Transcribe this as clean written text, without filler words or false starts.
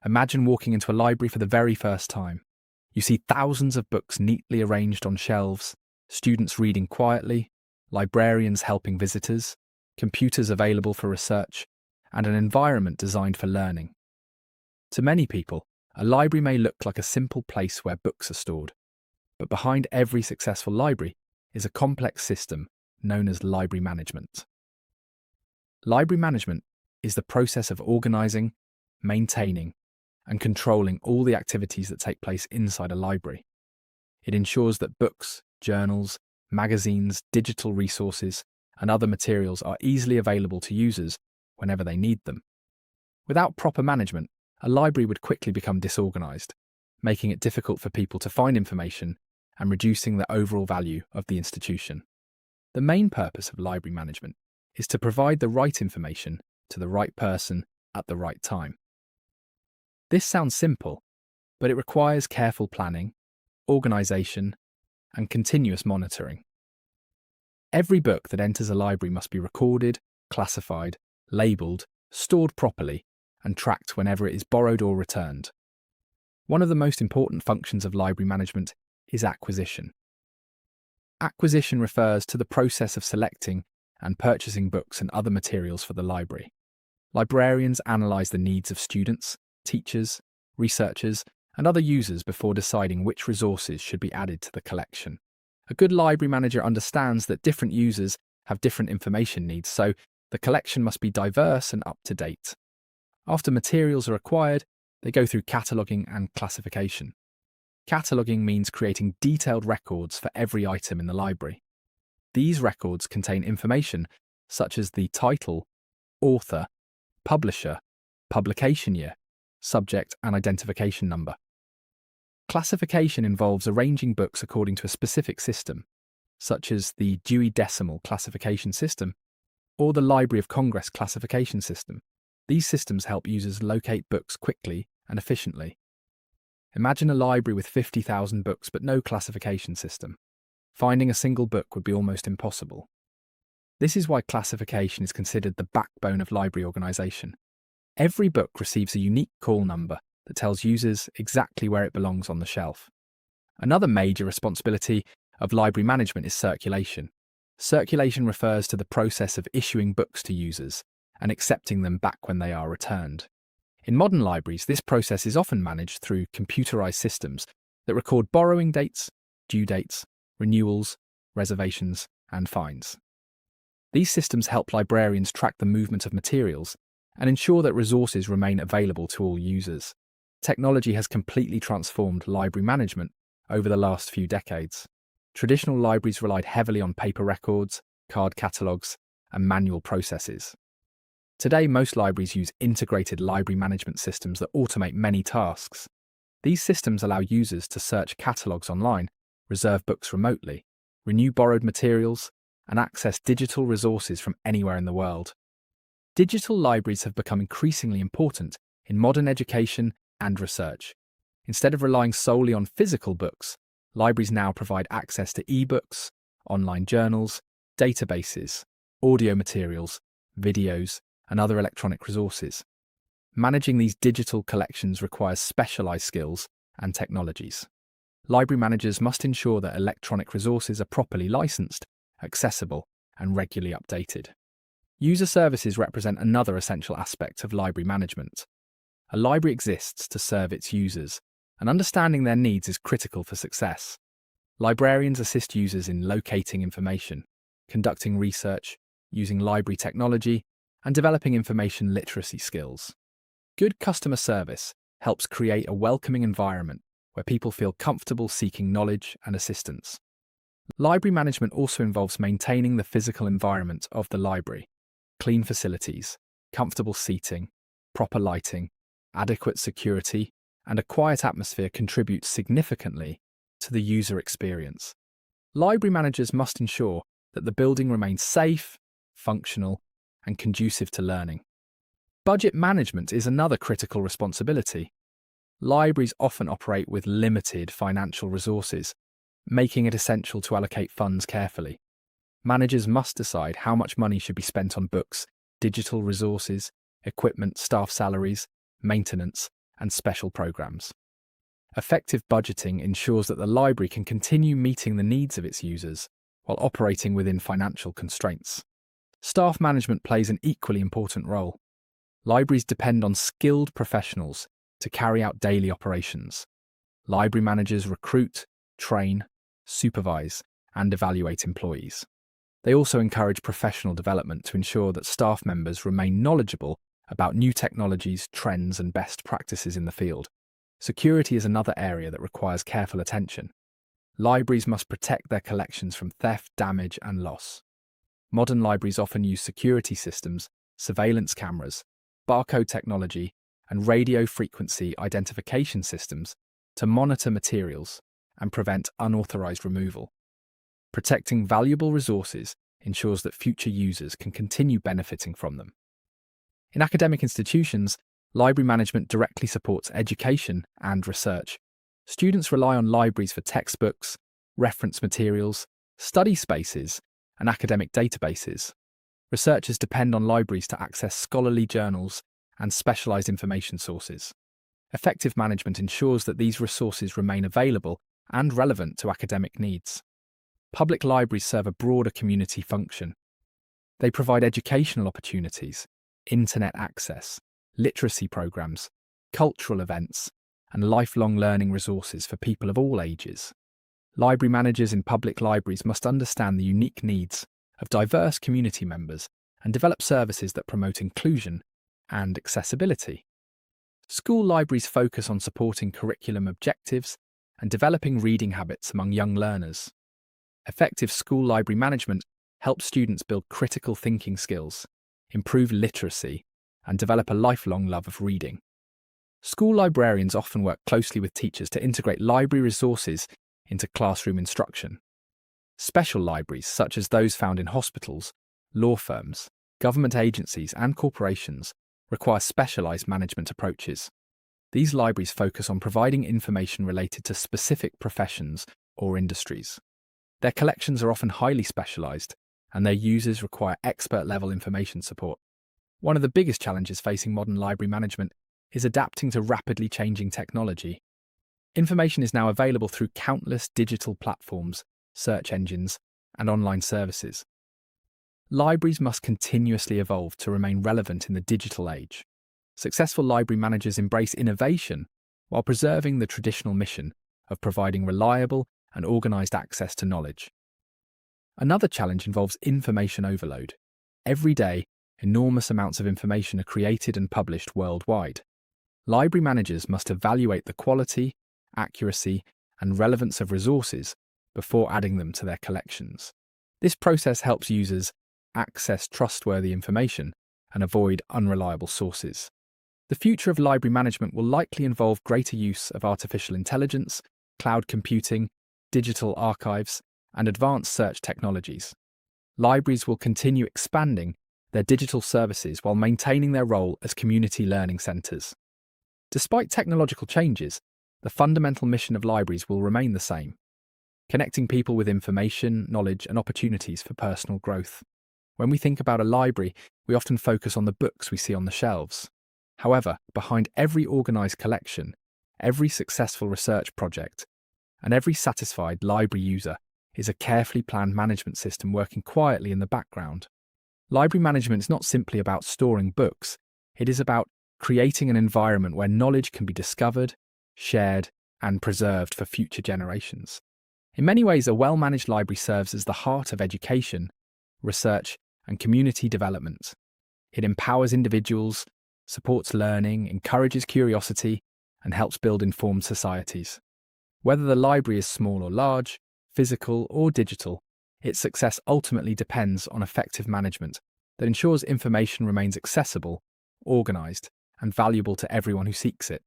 Imagine walking into a library for the very first time. You see thousands of books neatly arranged on shelves, students reading quietly, librarians helping visitors, computers available for research, and an environment designed for learning. To many people, a library may look like a simple place where books are stored, but behind every successful library is a complex system known as library management. Library management is the process of organizing, maintaining, and controlling all the activities that take place inside a library. It ensures that books, journals, magazines, digital resources, and other materials are easily available to users whenever they need them. Without proper management, a library would quickly become disorganized, making it difficult for people to find information and reducing the overall value of the institution. The main purpose of library management is to provide the right information to the right person at the right time. This sounds simple, but it requires careful planning, organization, and continuous monitoring. Every book that enters a library must be recorded, classified, labelled, stored properly, and tracked whenever it is borrowed or returned. One of the most important functions of library management is acquisition. Acquisition refers to the process of selecting and purchasing books and other materials for the library. Librarians analyse the needs of students, teachers, researchers, and other users before deciding which resources should be added to the collection. A good library manager understands that different users have different information needs, so the collection must be diverse and up to date. After materials are acquired, they go through cataloguing and classification. Cataloguing means creating detailed records for every item in the library. These records contain information such as the title, author, publisher, publication year, subject, and identification number. Classification involves arranging books according to a specific system, such as the Dewey Decimal Classification System or the Library of Congress Classification System. These systems help users locate books quickly and efficiently. Imagine a library with 50,000 books but no classification system. Finding a single book would be almost impossible. This is why classification is considered the backbone of library organisation. Every book receives a unique call number that tells users exactly where it belongs on the shelf. Another major responsibility of library management is circulation. Circulation refers to the process of issuing books to users and accepting them back when they are returned. In modern libraries, this process is often managed through computerized systems that record borrowing dates, due dates, renewals, reservations, and fines. These systems help librarians track the movement of materials and ensure that resources remain available to all users. Technology has completely transformed library management over the last few decades. Traditional libraries relied heavily on paper records, card catalogues, and manual processes. Today, most libraries use integrated library management systems that automate many tasks. These systems allow users to search catalogues online, reserve books remotely, renew borrowed materials, and access digital resources from anywhere in the world. Digital libraries have become increasingly important in modern education and research. Instead of relying solely on physical books, libraries now provide access to e-books, online journals, databases, audio materials, videos, and other electronic resources. Managing these digital collections requires specialized skills and technologies. Library managers must ensure that electronic resources are properly licensed, accessible, and regularly updated. User services represent another essential aspect of library management. A library exists to serve its users, and understanding their needs is critical for success. Librarians assist users in locating information, conducting research, using library technology, and developing information literacy skills. Good customer service helps create a welcoming environment where people feel comfortable seeking knowledge and assistance. Library management also involves maintaining the physical environment of the library. Clean facilities, comfortable seating, proper lighting, adequate security, and a quiet atmosphere contribute significantly to the user experience. Library managers must ensure that the building remains safe, functional, and conducive to learning. Budget management is another critical responsibility. Libraries often operate with limited financial resources, making it essential to allocate funds carefully. Managers must decide how much money should be spent on books, digital resources, equipment, staff salaries, maintenance, and special programs. Effective budgeting ensures that the library can continue meeting the needs of its users while operating within financial constraints. Staff management plays an equally important role. Libraries depend on skilled professionals to carry out daily operations. Library managers recruit, train, supervise, and evaluate employees. They also encourage professional development to ensure that staff members remain knowledgeable about new technologies, trends, and best practices in the field. Security is another area that requires careful attention. Libraries must protect their collections from theft, damage, and loss. Modern libraries often use security systems, surveillance cameras, barcode technology, and radio frequency identification systems to monitor materials and prevent unauthorized removal. Protecting valuable resources ensures that future users can continue benefiting from them. In academic institutions, library management directly supports education and research. Students rely on libraries for textbooks, reference materials, study spaces, and academic databases. Researchers depend on libraries to access scholarly journals and specialized information sources. Effective management ensures that these resources remain available and relevant to academic needs. Public libraries serve a broader community function. They provide educational opportunities, internet access, literacy programs, cultural events, and lifelong learning resources for people of all ages. Library managers in public libraries must understand the unique needs of diverse community members and develop services that promote inclusion and accessibility. School libraries focus on supporting curriculum objectives and developing reading habits among young learners. Effective school library management helps students build critical thinking skills, improve literacy, and develop a lifelong love of reading. School librarians often work closely with teachers to integrate library resources into classroom instruction. Special libraries, such as those found in hospitals, law firms, government agencies, and corporations, require specialized management approaches. These libraries focus on providing information related to specific professions or industries. Their collections are often highly specialized, and their users require expert-level information support. One of the biggest challenges facing modern library management is adapting to rapidly changing technology. Information is now available through countless digital platforms, search engines, and online services. Libraries must continuously evolve to remain relevant in the digital age. Successful library managers embrace innovation while preserving the traditional mission of providing reliable and organized access to knowledge. Another challenge involves information overload. Every day, enormous amounts of information are created and published worldwide. Library managers must evaluate the quality, accuracy, and relevance of resources before adding them to their collections. This process helps users access trustworthy information and avoid unreliable sources. The future of library management will likely involve greater use of artificial intelligence, cloud computing, digital archives, and advanced search technologies. Libraries will continue expanding their digital services while maintaining their role as community learning centres. Despite technological changes, the fundamental mission of libraries will remain the same: connecting people with information, knowledge, and opportunities for personal growth. When we think about a library, we often focus on the books we see on the shelves. However, behind every organised collection, every successful research project, and every satisfied library user is a carefully planned management system working quietly in the background. Library management is not simply about storing books, it is about creating an environment where knowledge can be discovered, shared, and preserved for future generations. In many ways, a well-managed library serves as the heart of education, research, and community development. It empowers individuals, supports learning, encourages curiosity, and helps build informed societies. Whether the library is small or large, physical or digital, its success ultimately depends on effective management that ensures information remains accessible, organised, and valuable to everyone who seeks it.